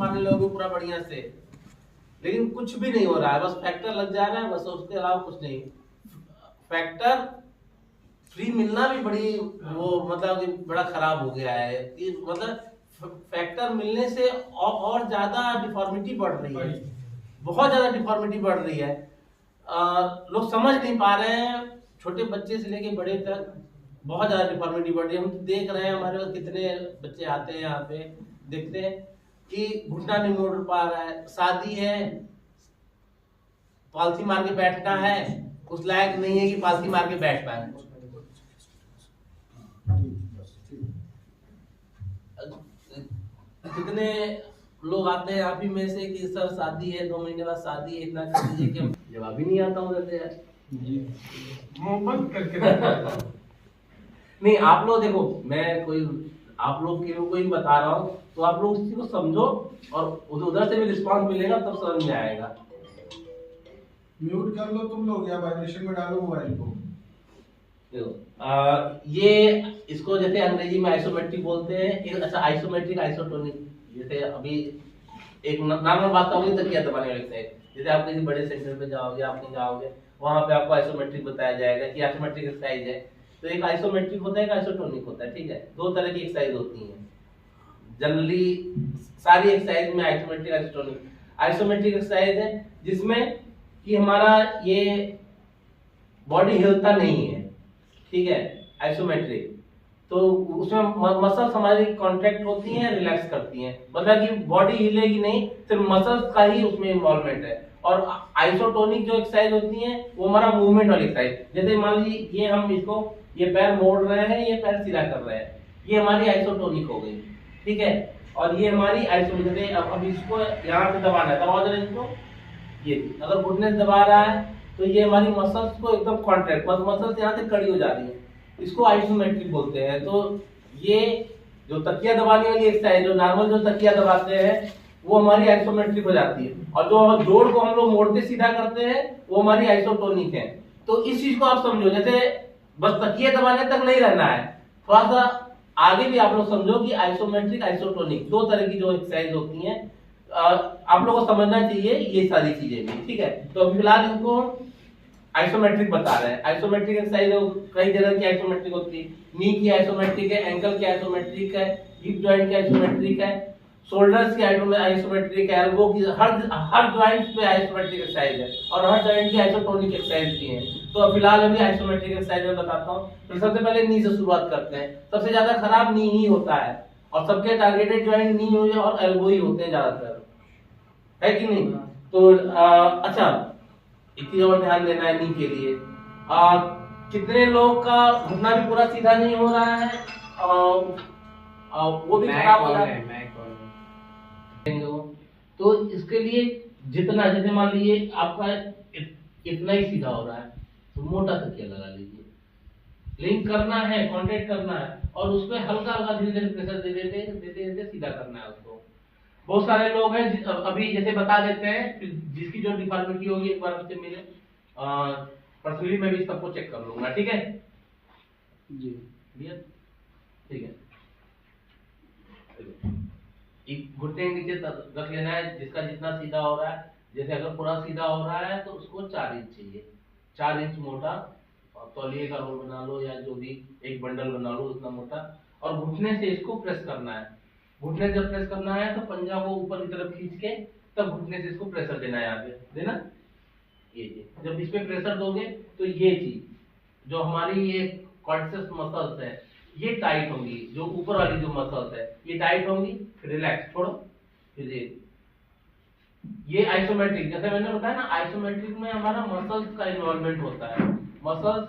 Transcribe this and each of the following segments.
मारने लोगे पूरा बढ़िया से, लेकिन कुछ भी नहीं हो रहा है, बस फैक्टर लग जा रहा है बस, उसके अलावा कुछ नहीं। फैक्टर फ्री मिलना भी बड़ी वो मतलब कि बड़ा खराब हो गया है कि मतलब फैक्टर मिलने से और ज्यादा डिफॉर्मिटी बढ़ रही है, बहुत ज्यादा डिफॉर्मिटी बढ़ रही है। लोग समझ नहीं पा रहे हैं, छोटे बच्चे से लेके बड़े तक बहुत ज्यादा डिफॉर्मिटी बढ़ रही है। हम तो देख रहे हैं, हमारे पास कितने बच्चे आते हैं यहाँ पे, देखते हैं कि घुटना नहीं मोड़ पा रहा है, शादी है पालथी मार के बैठना है, उस लायक नहीं है कि पालथी मार के बैठ पाए। कितने लोग आते हैं आप ही में से कि सर शादी है, 2 महीने बाद शादी है, इतना कर दीजिए, कि जवाब ही नहीं आता उधर से यार जी, मोहब्बत करके नहीं। आप लोग देखो, मैं कोई आप लोग के कोई बता रहा हूँ, तो आप लोग उसी को समझो और उधर से भी रिस्पांस मिलेगा, तब समझ में आएगा। म्यूट कर लो तुम लोग या वाइब्रेशन में डालो मोबाइल को। ये इसको जैसे अंग्रेजी में आइसोमेट्रिक बोलते हैं, एक अच्छा आइसोमेट्रिक आइसोटोनिक। जैसे अभी एक नॉर्मल बात होगी तकिया दबाने वाली एक्सरसाइज, जैसे आप किसी बड़े सेंटर पे जाओगे, आप कहीं जाओगे, वहां पे आपको आइसोमेट्रिक बताया जाएगा कि आइसोमेट्रिक एक्सरसाइज है। तो एक आइसोमेट्रिक होता है, एक आइसोटोनिक होता है, ठीक है, 2 तरह की एक्सरसाइज होती हैं जनरली सारी एक्सरसाइज में, आइसोमेट्रिक आइसोटोनिक। आइसोमेट्रिक एक्सरसाइज है जिसमें कि हमारा ये बॉडी हिलता नहीं है, ठीक है, आइसोमेट्रिक। तो उसमें मसल्स हमारी कॉन्ट्रैक्ट होती हैं, रिलैक्स करती हैं, मतलब कि बॉडी हिलेगी नहीं, सिर्फ मसल्स का ही उसमें इन्वॉल्वमेंट है। और आइसोटोनिक जो एक्सरसाइज होती हैं वो हमारा मूवमेंट वाली एक्सरसाइज, जैसे मान लीजिए ये हम इसको ये पैर मोड़ रहे हैं, ये पैर सीधा कर रहे हैं, ये हमारी आइसोटोनिक हो गई, ठीक है। और ये हमारी आइसोमेट्रिक, अब इसको यहाँ पे दबाना है, दबा देना इसको, ये अगर घुटने से दबा रहा है तो ये हमारी मसल्स को एकदम कॉन्ट्रैक्ट, मसल्स यहाँ से कड़ी हो जा रही है, इसको आइसोमेट्रिक बोलते हैं। तो ये जो तकिया दबाने वाली एक्सरसाइज, जो नॉर्मल जो तकिया दबाते हैं वो हमारी आइसोमेट्रिक हो जाती है, और जो जोड़ को हम लोग मोड़ते सीधा करते हैं वो हमारी आइसोटोनिक है। तो इस चीज को आप समझो, जैसे बस तकिया दबाने तक नहीं रहना है, थोड़ा सा आगे भी आप लोग समझो कि आइसोमेट्रिक आइसोटोनिक 2 तरह की जो एक्सरसाइज होती हैं, आप लोगों को समझना चाहिए ये सारी चीजें भी, ठीक है। तो अभी फिलहाल इनको आइसोमेट्रिक बता रहे हैं। आइसोमेट्रिक एक्सरसाइज कई जगह की आइसोमेट्रिक होती है, नी की आइसोमेट्रिक है, एंकल की आइसोमेट्रिक है, हिप जॉइंट की आइसोमेट्रिक है, शोल्डर्स की आइसोमेट्रिक है, एल्बो की, हर जॉइंट्स पे आइसोमेट्रिक एक्सरसाइज है, और हर जॉइंट की आइसोटोनिक एक्सरसाइज भी है। तो फिलहाल अभी आइसोमेट्रिक एक्सरसाइज में बताता हूँ। तो सबसे पहले नी से शुरुआत करते हैं। सबसे ज्यादा खराब नी ही होता है, और सबके टारगेटेड जॉइंट नी और एल्बो ही होते हैं ज्यादातर, है कि नहीं। तो अच्छा, एक चीज और ध्यान देना है नी के लिए, कितने लोग का घुटना भी पूरा सीधा नहीं हो रहा है, वो भी खराब हो रहा है। तो इसके लिए जितना, जैसे मान लीजिए आपका इतना ही सीधा हो रहा है तो मोटा तकिया लगा लीजिए, लिंक करना है, कांटेक्ट करना है, और उसमें हल्का हल्का धीरे धीरे प्रेशर दे देते देते देते सीधा करना है उसको। बहुत सारे लोग हैं अभी जैसे बता देते हैं, जिसकी जो डिफॉर्मिटी होगी एक बार मुझसे मिले, पर्सनली मैं भी सबको चेक कर लूंगा, ठीक है जी, ठीक है। घुटने के नीचे रख लेना है, जिसका जितना सीधा हो रहा है। जैसे अगर पूरा सीधा हो रहा है तो उसको 4 इंच चाहिए, 4 इंच मोटा, और तौलिए का रोल बना लो या जो भी एक बंडल बना लो उतना मोटा, और घुटने से इसको प्रेस करना है। घुटने से प्रेस करना है तो पंजा को ऊपर की तरफ खींच के तब घुटने से इसको प्रेशर देना है, आगे देना। ये जब इस पे प्रेशर दोगे तो ये चीज जो हमारी ये क्वाड्रिसेप्स मसल्स है ये टाइट होंगी, जो ऊपर वाली जो मसल्स है ये टाइट होंगी, फिर रिलैक्स छोड़ो, फिर ये आइसोमेट्रिक, जैसे मैंने बताया ना, आइसोमेट्रिक में हमारा मसल्स का इन्वॉल्वमेंट होता है, मसल्स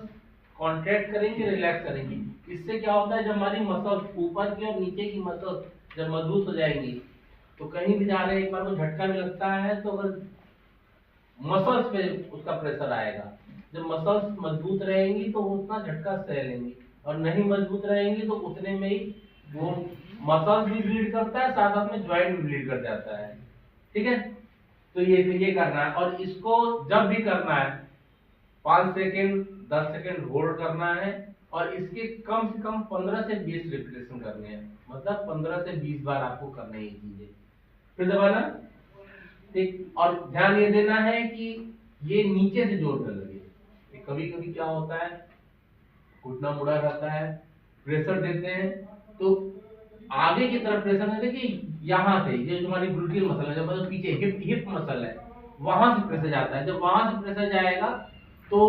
कॉन्ट्रैक्ट करेंगे, रिलैक्स करेंगी। इससे क्या होता है, जब हमारी मसल्स ऊपर की और नीचे की मसल्स जब मजबूत हो जाएंगी तो कहीं भी जा रहे हैं, एक बार को झटका भी लगता है तो अगर मसल्स पे उसका प्रेशर आएगा, जब मसल्स मजबूत रहेंगी तो उतना झटका सह लेंगी, और नहीं मजबूत रहेंगी तो उतने में ही वो मसल्स भी ब्लीड करता है, साथ साथ में ज्वाइंट भी ब्लीड कर जाता है, ठीक है। तो ये करना है, और इसको जब भी करना है 5 सेकेंड 10 सेकेंड होल्ड करना है, और इसके कम से कम 15 से 20 रिपीटेशन करने हैं, मतलब 15 से 20 बार आपको करना है ये चीजें, फिर दबाना, ठीक। और ध्यान ये देना है कि ये नीचे से जोर न लगे। कभी कभी क्या होता है, घुटना मुड़ा रहता है, प्रेशर देते हैं तो आगे की तरफ प्रेशर नहीं देके यहाँ से, ये तुम्हारी ग्लूटियल मसल है, मतलब पीछे हिप मसल है, वहां से प्रेशर जाता है। जब वहां से प्रेशर जाएगा तो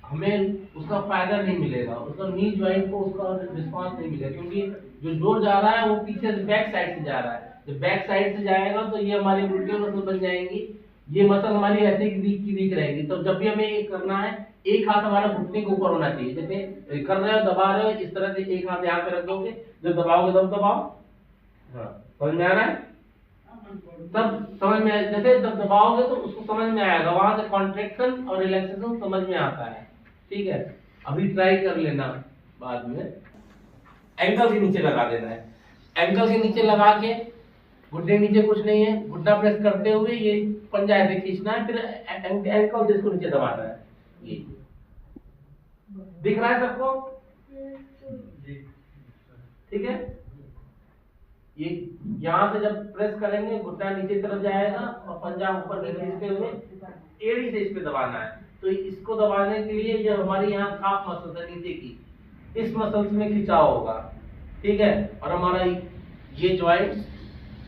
हमें उसका फायदा नहीं मिलेगा, उसका नी ज्वाइंट को उसका रिस्पांस नहीं मिलेगा, क्योंकि जो जोर जा रहा है वो पीछे से बैक साइड से जा रहा है। जब बैक साइड से जाएगा तो ये हमारी ग्लूटियल मसल बन जाएंगी, ये मसल हमारी ऐसे की वीक रहेगी। तो जब भी हमें ये करना है, एक हाथ हमारा घुटने के ऊपर होना चाहिए, जैसे कर रहे हो दबा रहे हो इस तरह से एक हाथ यहाँ पे रख दोगे, जब दबाओगे तब दबाओ। हाँ, समझ में आ रहा है? तब समझ में जैसे जब दबाओगे तो उसको समझ में आएगा, वहां से कॉन्ट्रैक्शन और रिलैक्सेशन समझ में आता है, ठीक है। अभी ट्राई कर लेना, बाद में एंकल के नीचे लगा देना है। एंकल के नीचे लगा के घुटने नीचे कुछ नहीं है, घुटना प्रेस करते हुए ये पंजा ऐसे खींचना है, फिर एंकल से इसको नीचे दबाना है। ये दिख रहा है सबको? ठीक है। ये यहाँ से जब प्रेस करेंगे घुटना नीचे तरफ जाएगा और पंजा ऊपर की खींचते हुए एड़ी से इस पे दबाना है। तो इसको दबाने के लिए जो हमारी यहाँ काफ मसल है नीचे की, इस मसल में खिंचाव होगा, ठीक है। और हमारा ये ज्वाइंट्स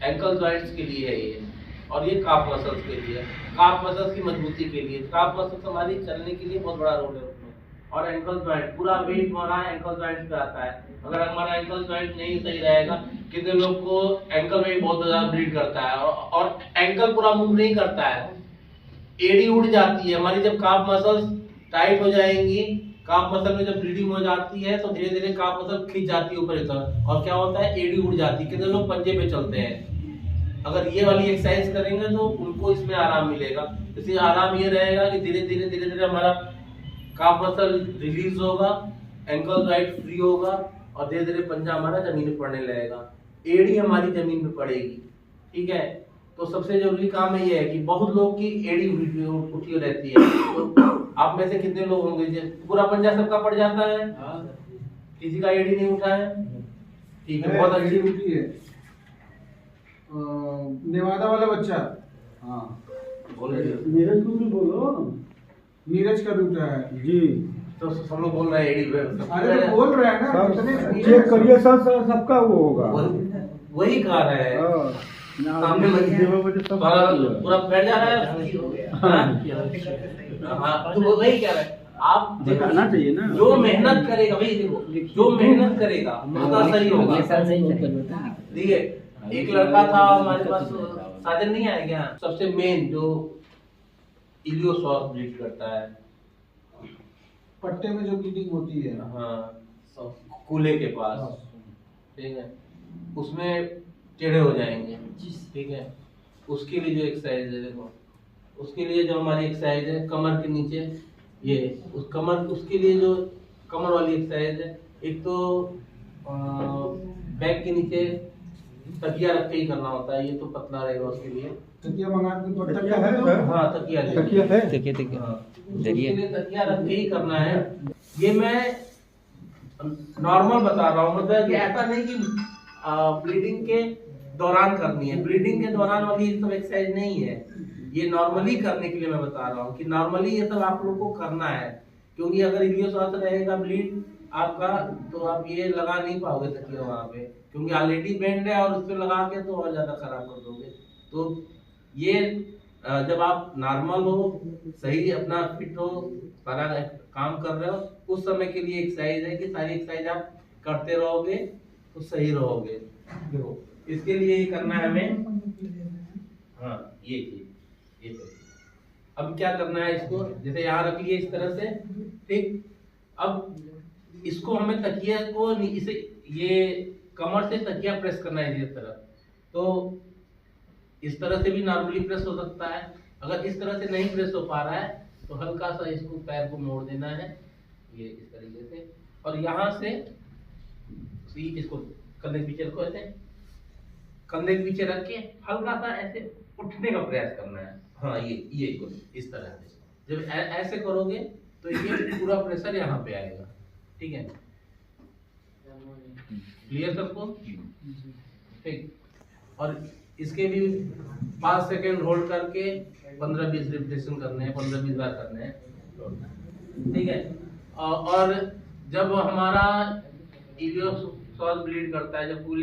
एंकल ज्वाइंट्स के लिए है ये, और ये काफ मसल्स के लिए, काफ मसल्स की मजबूती के लिए। काफ मसल्स हमारी चलने के लिए बहुत बड़ा रोल है उसमें। और एंकल ज्वाइंट, पूरा वेट हमारा एंकल ज्वाइंट पे आता है। अगर हमारा एंकल ज्वाइंट नहीं सही रहेगा, कितने लोग को एंकल में बहुत ज्यादा ब्लीड करता है और एंकल पूरा मूव नहीं करता है, एड़ी उड़ जाती है हमारी। जब काफ मसल्स टाइट हो जाएंगी, काफ मसल में जब ब्लीडिंग हो जाती है तो धीरे धीरे काफ मसल खींच जाती है ऊपर की तरफ, और क्या होता है, एड़ी उड़ जाती है। कितने लोग पंजे पे चलते हैं, अगर ये वाली एक्सरसाइज करेंगे तो उनको इसमें आराम मिलेगा। इसलिए आराम ये रहेगा कि धीरे धीरे हमारा काफ मसल रिलीज होगा, एंकल ज्वाइंट फ्री होगा, और धीरे धीरे पंजा हमारा जमीन पे पड़ने लगेगा, एड़ी हमारी जमीन पे पड़ेगी, ठीक है। तो सबसे जरूरी काम ये है कि बहुत लोग की एड़ी उठी रहती है। तो आप में से कितने लोग होंगे जो पूरा पंजा सबका पड़ जाता है, किसी का एड़ी नहीं उठा है? ठीक है, बहुत अच्छी उठी है। नेवादा वाला बच्चा, हाँ नीरज को भी बोलो। नीरज का दूसरा है जी, तो सब लोग बोल रहे हैं एडी पे। अरे तो बोल रहे हैं ना, कितने चेक करिए सर, सबका वो होगा। वही कह रहे हैं, सामने पूरा बैठ जा रहा है। हाँ, तो वो वही कह रहे हैं, आप दिखाना चाहिए ना। जो मेहनत करेगा, भाई देखो, जो मेहनत करेगा उसका सही होगा। देखिए, एक लड़का था हमारे पास, साजन नहीं आया क्या? सबसे मेन जो इलियोसॉस ब्लीड करता है, पट्टे में जो ब्लीडिंग होती है, हाँ, कूल्हे के पास, ठीक है, उसमें टेढ़े हो जाएंगे, ठीक है। उसके लिए जो एक्सरसाइज है, देखो, उसके लिए जो हमारी एक्सरसाइज है कमर के नीचे, ये उस कमर, उसके लिए जो कमर वाली एक्सरसाइज है, एक तो बैक के नीचे तकिया रख के ही करना होता है, ये तो पतला रहेगा उसके लिए। तकिया मंगा के, तकिया है सर? हाँ, तकिया है, उसके लिए तकिया रख के ही करना है। ये मैं नॉर्मल बता रहा हूँ, मतलब कि ऐसा नहीं कि ब्लीडिंग के दौरान करनी है, ब्लीडिंग के दौरान वाली ये सब एक्सरसाइज नहीं है, ये नॉर्मली करने के लिए मैं बता रहा हूँ कि नॉर्मली ये सब आप लोग को करना है। क्योंकि अगर इलियोसॉस रहेगा ब्लीड आपका, तो आप ये लगा नहीं पाओगे तकिया वहाँ पे, क्योंकि ऑलरेडी बेंड है और उस पर लगा के तो और ज्यादा खराब कर दोगे। तो ये जब आप नॉर्मल हो, सही अपना फिट हो, सारा काम कर रहे हो, उस समय के लिए एक्सरसाइज है कि सारी एक्सरसाइज आप करते रहोगे तो सही रहोगे। देखो, इसके लिए ये करना है हमें, हाँ, ये चीज, ये अब क्या करना है, इसको जैसे यहाँ रख लिए इस तरह से, ठीक। अब इसको हमें तकिया को इसे, ये कमर से तकिया प्रेस करना है इस तरह। तो इस तरह से भी नॉर्मली प्रेस हो सकता है, अगर इस तरह से नहीं प्रेस हो पा रहा है तो हल्का सा इसको पैर को मोड़ देना है, ये इस तरीके से, और यहाँ से इसको कंधे के पीछे रखो, ऐसे कंधे के पीछे रख के हल्का सा ऐसे उठने का प्रयास करना है। हाँ, ये इस तरह से जब ऐसे करोगे तो ये पूरा प्रेशर यहाँ पे आएगा, ठीक है। क्लियर सबको? ठीक। और इसके भी 5 सेकेंड होल्ड करके 15-20 रिपीटेशन करने हैं, 15-20 बार करने हैं, ठीक है। और जब हमारा इलियोसॉल ब्लीड करता है, जब कूलिंग